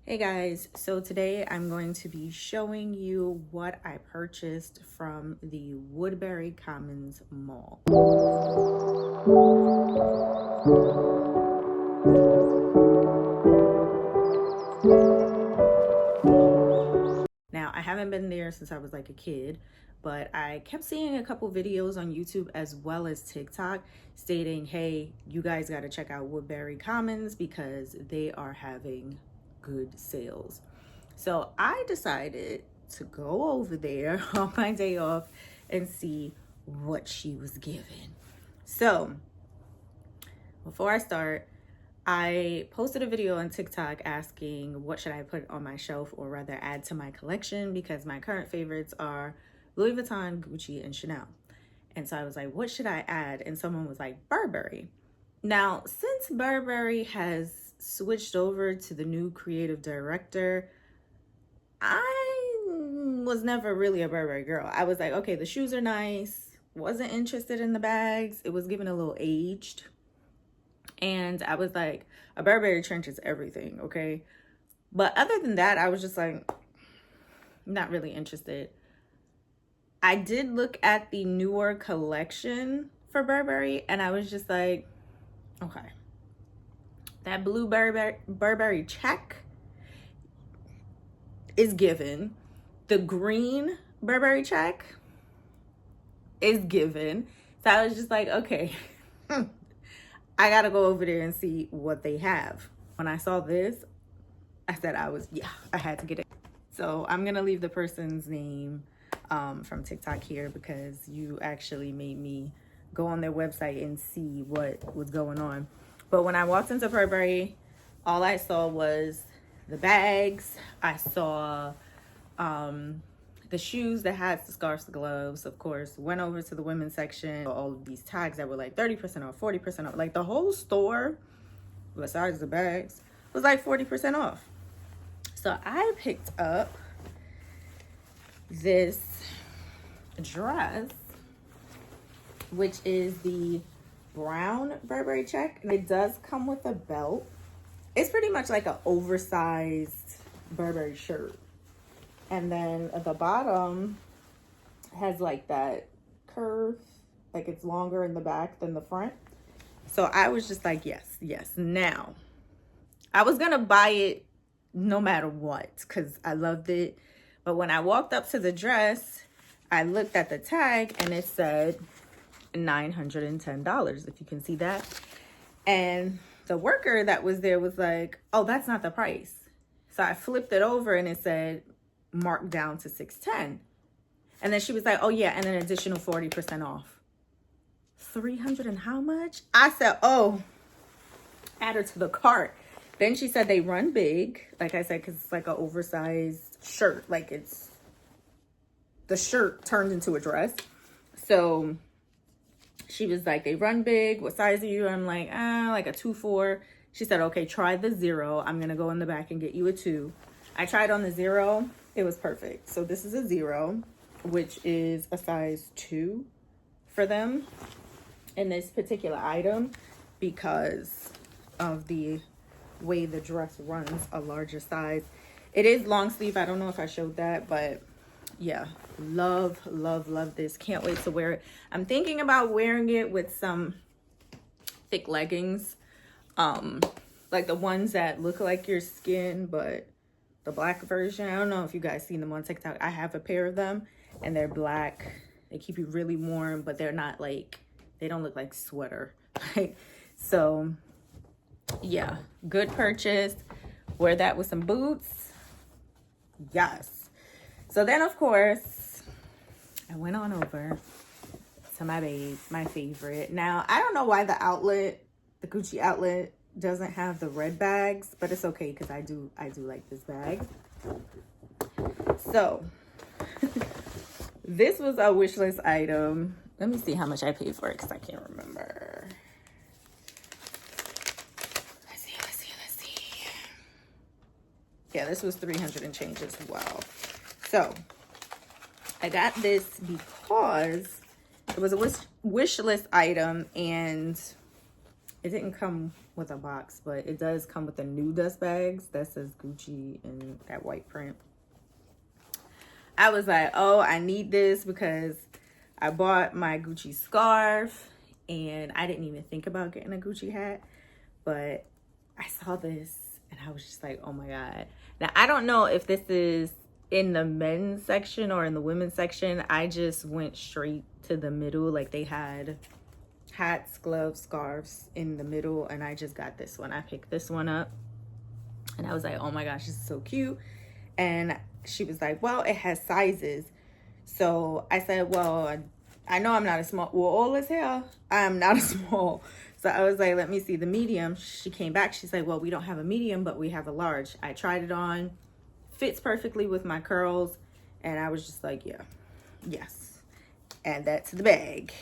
Hey guys, so today I'm going to be showing you what I purchased from the Woodbury Commons Mall. Now, I haven't been there since I was like a kid, but I kept seeing a couple videos on YouTube as well as TikTok stating, hey, you guys got to check out Woodbury Commons because they are having good sales. So I decided to go over there on my day off and see what she was giving. So before I start, I posted a video on TikTok asking what should I put on my shelf or rather add to my collection because my current favorites are Louis Vuitton, Gucci, and Chanel. And so I was like, what should I add? And someone was like, Burberry. Now, since Burberry has switched over to the new creative director, I was never really a Burberry girl. I was like, okay, the shoes are nice. Wasn't interested in the bags. It was given a little aged. And I was like, a Burberry trench is everything, okay? But other than that, I was just like, not really interested. I did look at the newer collection for Burberry, and I was just like, okay. That blue Burberry check is given. The green Burberry check is given. So I was just like, okay, I gotta go over there and see what they have. When I saw this, I said I had to get it. So I'm gonna leave the person's name from TikTok here because you actually made me go on their website and see what was going on. But when I walked into Burberry, all I saw was the bags. I saw the shoes, the hats, the scarves, the gloves, of course. Went over to the women's section. All of these tags that were like 30% off, 40% off. Like the whole store, besides the bags, was like 40% off. So I picked up this dress, which is the brown Burberry check. And it does come with a belt. It's pretty much like an oversized Burberry shirt. And then at the bottom has like that curve, like it's longer in the back than the front. So I was just like, yes. Now, I was gonna buy it no matter what because I loved it. But when I walked up to the dress, I looked at the tag and it said $910, if you can see that. And the worker that was there was like, oh, that's not the price. So I flipped it over and it said marked down to $610. And then she was like, oh yeah, and an additional 40% off. 300 and how much? I said, oh, add her to the cart. Then she said they run big, like I said, because it's like an oversized shirt. Like it's the shirt turned into a dress. So she was like, they run big. What size are you? I'm like, like a 2-4. She said, okay, try the 0. I'm going to go in the back and get you a 2. I tried on the 0. It was perfect. So this is a 0, which is a size 2 for them in this particular item because of the way the dress runs a larger size. It is long sleeve. I don't know if I showed that, but yeah, love this. Can't wait to wear it. I'm thinking about wearing it with some thick leggings, like the ones that look like your skin, but the black version. I don't know if you guys seen them on TikTok. I have a pair of them and they're black. They keep you really warm, but they're not like, they don't look like sweater. So yeah, good purchase. Wear that with some boots. Yes. So then of course I went on over to my babe, my favorite. Now I don't know why the Gucci outlet doesn't have the red bags, but it's okay because I do like this bag. So this was a wish list item. Let me see how much I paid for it because I can't remember. Let's see. Yeah, this was 300 and change as well. So I got this because it was a wish list item and it didn't come with a box, but it does come with the new dust bags that says Gucci in that white print. I was like, oh, I need this because I bought my Gucci scarf and I didn't even think about getting a Gucci hat, but I saw this and I was just like, oh my God. Now, I don't know if this is in the men's section or in the women's section. I just went straight to the middle. Like, they had hats, gloves, scarves in the middle, and I just got this one. I picked this one up and I was like, oh my gosh, this is so cute. And she was like, well, it has sizes. So I said, well, I know I'm not a small. Well, all is hell, I'm not a small. So I was like, let me see the medium. She came back. She's like, well, we don't have a medium, but we have a large. I tried it on. Fits perfectly with my curls. And I was just like, yeah, yes. Add that to the bag.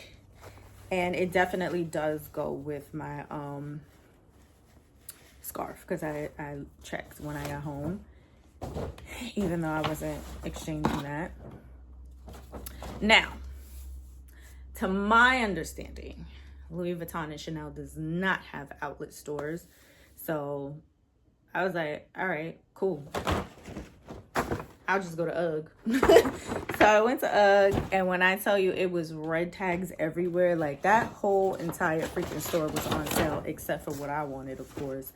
And it definitely does go with my scarf, because I checked when I got home, even though I wasn't exchanging that. Now, to my understanding, Louis Vuitton and Chanel does not have outlet stores. So I was like, all right, cool. I'll just go to UGG. So I went to UGG, and when I tell you it was red tags everywhere, like that whole entire freaking store was on sale, except for what I wanted, of course.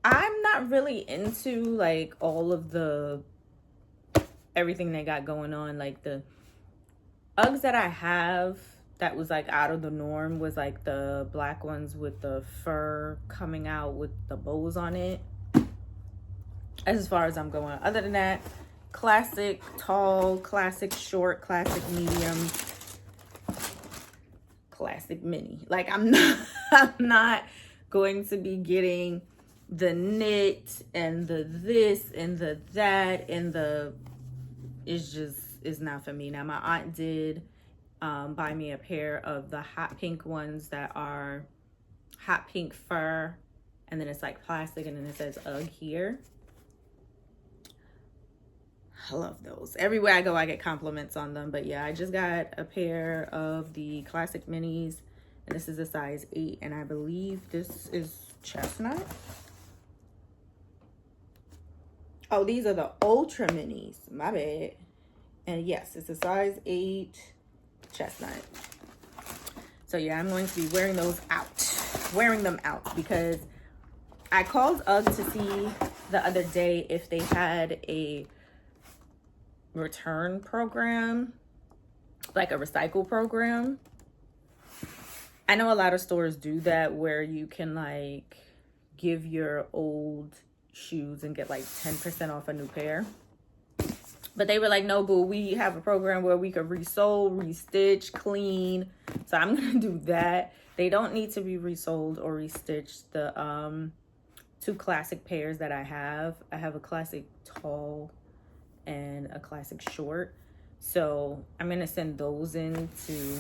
I'm not really into like all of the everything they got going on. Like the Uggs that I have that was like out of the norm was like the black ones with the fur coming out with the bows on it. As far as I'm going. Other than that, classic tall, classic short, classic medium, classic mini. Like I'm not going to be getting the knit and the this and the that and the, it's not for me. Now my aunt did buy me a pair of the hot pink ones that are hot pink fur, and then it's like plastic, and then it says UGG here. I love those. Everywhere I go, I get compliments on them. But yeah, I just got a pair of the classic minis, and this is a size 8, and I believe this is chestnut. Oh, these are the ultra minis. My bad. And yes, it's a size 8 chestnut. So yeah, I'm going to be wearing them out because I called UGG to see the other day if they had a return program, like a recycle program. I know a lot of stores do that, where you can like give your old shoes and get like 10% off a new pair. But they were like, no, boo, we have a program where we could resole, restitch, clean. So I'm gonna do that. They don't need to be resoled or restitched. The 2 classic pairs that I have a classic tall and a classic short. So I'm gonna send those in to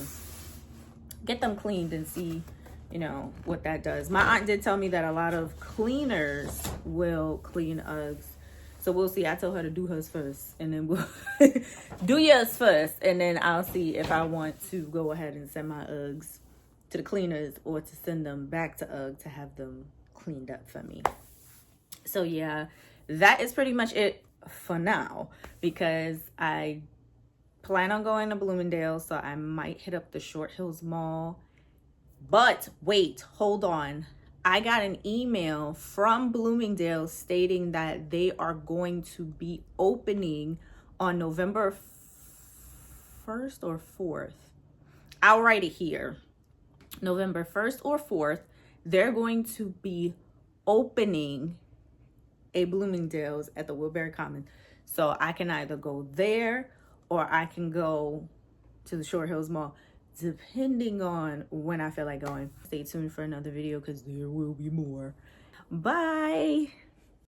get them cleaned and see, you know, what that does. My aunt did tell me that a lot of cleaners will clean Uggs. So we'll see. I told her to do hers first, and then we'll do yours first, and then I'll see if I want to go ahead and send my Uggs to the cleaners or to send them back to UGG to have them cleaned up for me. So yeah, that is pretty much it for now, because I plan on going to Bloomingdale's, so I might hit up the Short Hills Mall. But wait, hold on. I got an email from Bloomingdale's stating that they are going to be opening on November 1st or 4th. I'll write it here. November 1st or 4th, they're going to be opening a Bloomingdale's at the Woodbury Commons. So I can either go there or I can go to the Short Hills Mall, depending on when I feel like going. Stay tuned for another video because there will be more. Bye.